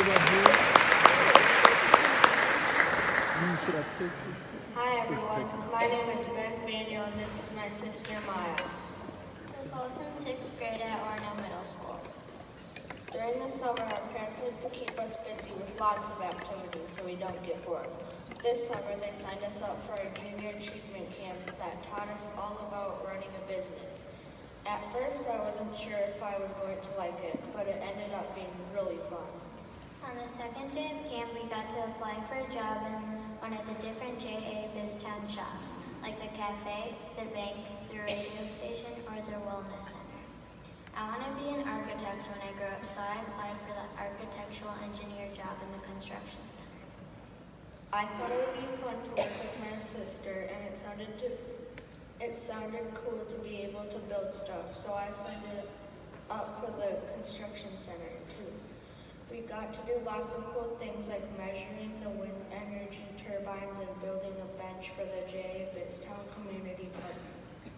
Hi everyone, my name is Ben Vaniel and this is my sister Maya. We're both in 6th grade at Orono Middle School. During the summer, our parents like to keep us busy with lots of activities so we don't get bored. This summer, they signed us up for a junior achievement camp that taught us all about running a business. At first, I wasn't sure if I was going to like it, but it ended up being really fun. On the second day of camp, we got to apply for a job in one of the different JA Biztown shops, like the cafe, the bank, the radio station, or the wellness center. I want to be an architect when I grow up, so I applied for the architectural engineer job in the construction center. I thought it would be fun to work with my sister, and it sounded cool to be able to build stuff, so I signed up for the construction center too. We got to do lots of cool things like measuring the wind energy turbines and building a bench for the J. Biztown Community Park.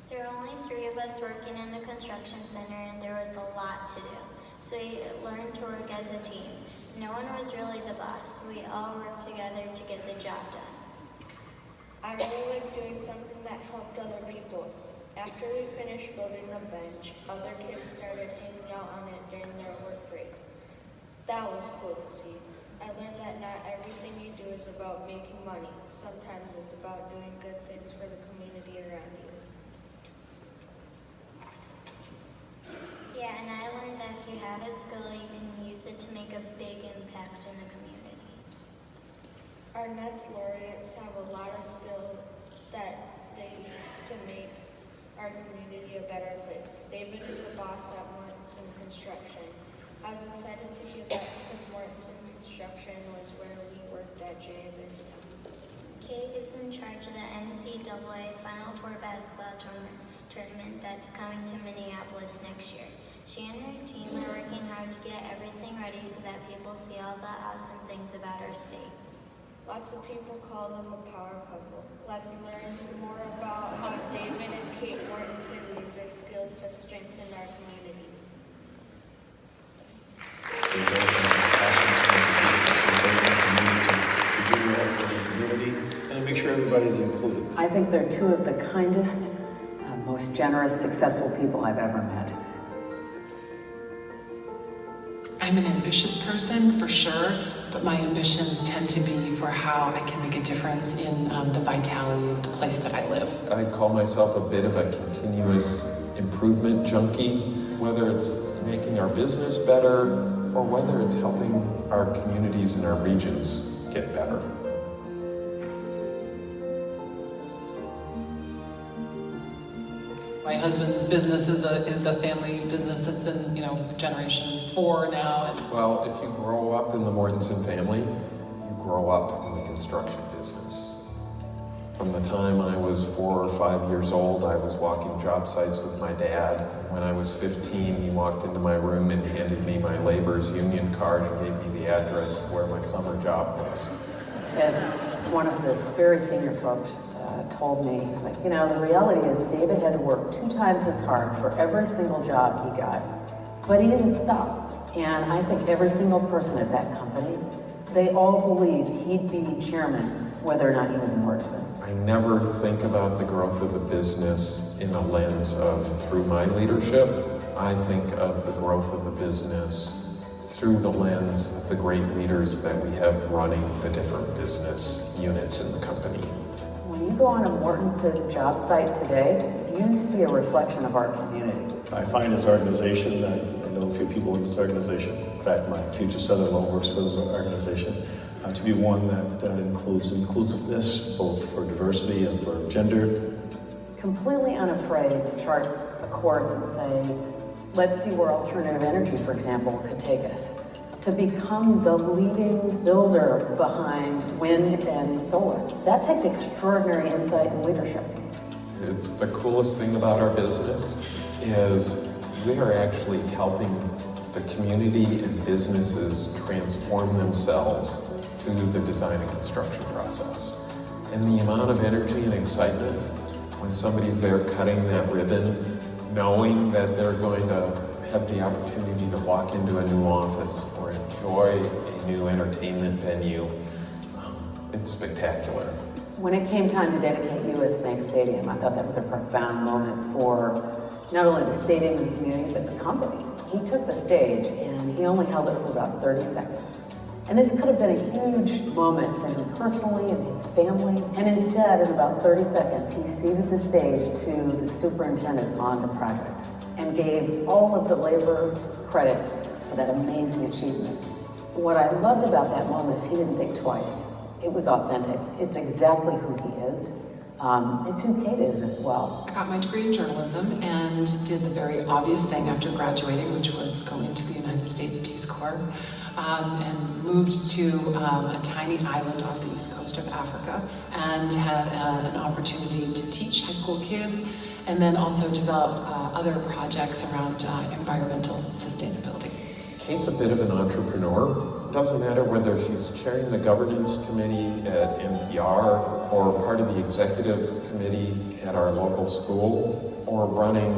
There were only 3 of us working in the construction center and there was a lot to do. So we learned to work as a team. No one was really the boss. We all worked together to get the job done. I really liked doing something that helped other people. After we finished building the bench, other kids started hanging out on it during their work breaks. That was cool to see. I learned that not everything you do is about making money. Sometimes it's about doing good things for the community around you. Yeah, and I learned that if you have a skill, you can use it to make a big impact in the community. Our next laureates have a lot of skills that they use to make our community a better place. David is a boss at Mortenson Construction. I was excited to hear that because Mortenson Construction was where we worked at J. Biztown. Kate is in charge of the NCAA Final Four basketball tournament that's coming to Minneapolis next year. She and her team are working hard to get everything ready so that people see all the awesome things about our state. Lots of people call them a power couple. Let's learn more about how David and Kate Mortenson use their skills to strengthen our community. And make sure everybody's included. I think they're 2 of the kindest, most generous, successful people I've ever met. I'm an ambitious person, for sure, but my ambitions tend to be for how I can make a difference in the vitality of the place that I live. I call myself a bit of a continuous improvement junkie, whether it's making our business better or whether it's helping our communities and our regions get better. My husband's business is a family business that's in, generation 4 now. Well, if you grow up in the Mortenson family, you grow up in the construction business. From the time I was 4 or 5 years old, I was walking job sites with my dad. When I was 15, he walked into my room and handed me my labor's union card and gave me the address of where my summer job was. As one of the very senior folks told me, he's like, the reality is David had to work 2 times as hard for every single job he got, but he didn't stop. And I think every single person at that company, they all believed he'd be chairman whether or not he was in Mortenson. I never think about the growth of the business in a lens of through my leadership. I think of the growth of the business through the lens of the great leaders that we have running the different business units in the company. When you go on a Mortenson job site today, you see a reflection of our community. I find this organization, that I know a few people in this organization, in fact my future son-in-law works for this organization, to be one that includes inclusiveness, both for diversity and for gender. Completely unafraid to chart a course and say, let's see where alternative energy, for example, could take us. To become the leading builder behind wind and solar. That takes extraordinary insight and leadership. It's the coolest thing about our business is we are actually helping the community and businesses transform themselves through the design and construction process. And the amount of energy and excitement when somebody's there cutting that ribbon, knowing that they're going to have the opportunity to walk into a new office or enjoy a new entertainment venue, it's spectacular. When it came time to dedicate US Bank Stadium, I thought that was a profound moment for not only the stadium and the community, but the company. He took the stage and he only held it for about 30 seconds. And this could have been a huge moment for him personally and his family. And instead, in about 30 seconds, he ceded the stage to the superintendent on the project and gave all of the laborers credit for that amazing achievement. What I loved about that moment is he didn't think twice. It was authentic. It's exactly who he is. It's who Kate is as well. I got my degree in journalism and did the very obvious thing after graduating, which was going to the United States Peace Corps, and moved to a tiny island off the east coast of Africa and had an opportunity to teach high school kids and then also develop other projects around environmental sustainability. Kate's a bit of an entrepreneur. It doesn't matter whether she's chairing the governance committee at NPR or part of the executive committee at our local school or running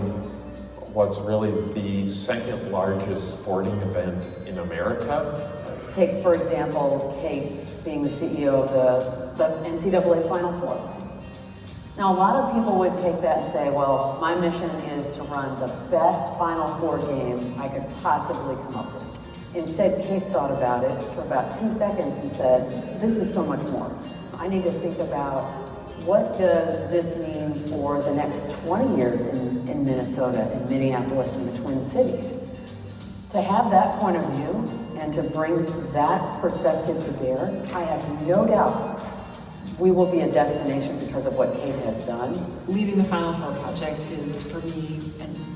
what's really the second largest sporting event in America. Let's take, for example, Kate being the CEO of the NCAA Final Four. Now, a lot of people would take that and say, well, my mission is to run the best Final Four game I could possibly come up with. Instead, Kate thought about it for about 2 seconds and said, this is so much more. I need to think about what does this mean for the next 20 years in Minnesota, in Minneapolis, and the Twin Cities. To have that point of view and to bring that perspective to bear, I have no doubt we will be a destination because of what Kate has done. Leading the Final Four project is, for me,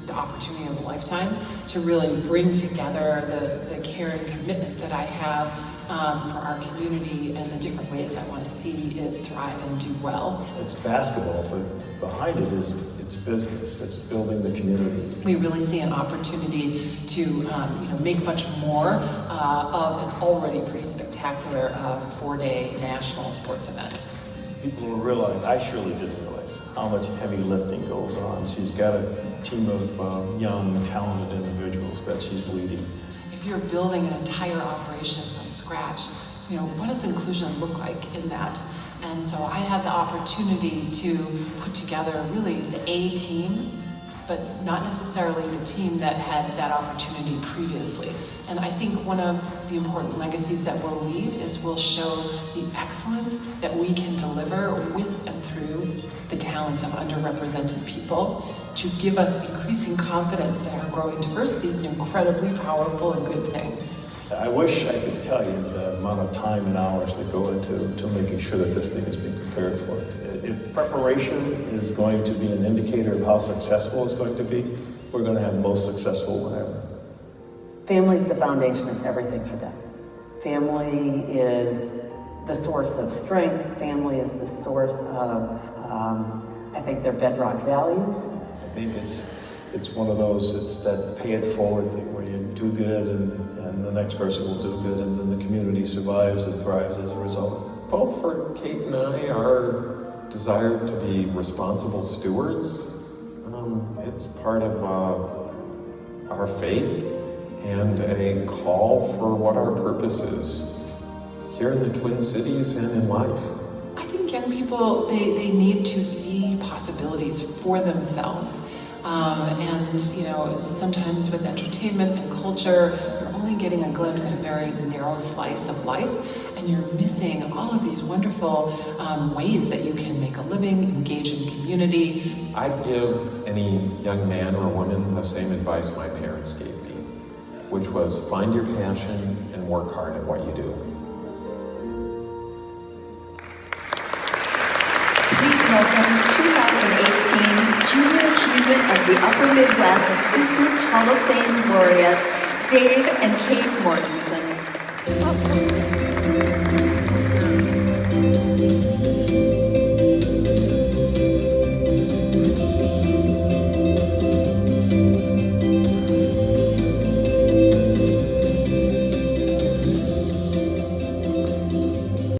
the opportunity of a lifetime to really bring together the care and commitment that I have for our community and the different ways I want to see it thrive and do well. It's basketball, but behind it is it's business. It's building the community. We really see an opportunity to make much more of an already pretty spectacular 4-day national sports event. People will realize, I surely didn't realize, how much heavy lifting goes on. She's got a team of young, talented individuals that she's leading. If you're building an entire operation from scratch, what does inclusion look like in that? And so I had the opportunity to put together really the A team, but not necessarily the team that had that opportunity previously. And I think one of the important legacies that we'll leave is we'll show the excellence that we can deliver with and through the talents of underrepresented people to give us increasing confidence that our growing diversity is an incredibly powerful and good thing. I wish I could tell you the amount of time and hours that go into making sure that this thing is being prepared for. If preparation is going to be an indicator of how successful it's going to be, we're going to have the most successful one ever. Family is the foundation of everything for them. Family is the source of strength. Family is the source of, I think, their bedrock values. I think it's one of those, it's that pay it forward thing where you do good and the next person will do good and then the community survives and thrives as a result. Both for Kate and I, our desire to be responsible stewards, it's part of our faith and a call for what our purpose is here in the Twin Cities and in life. I think young people, they need to see possibilities for themselves. And sometimes with entertainment and culture, you're only getting a glimpse at a very narrow slice of life, and you're missing all of these wonderful ways that you can make a living, engage in community. I'd give any young man or woman the same advice my parents gave me, which was find your passion and work hard at what you do. Please welcome 2018 Junior Achievement of the Upper Midwest Business Hall of Fame laureates, Dave and Kate Mortenson.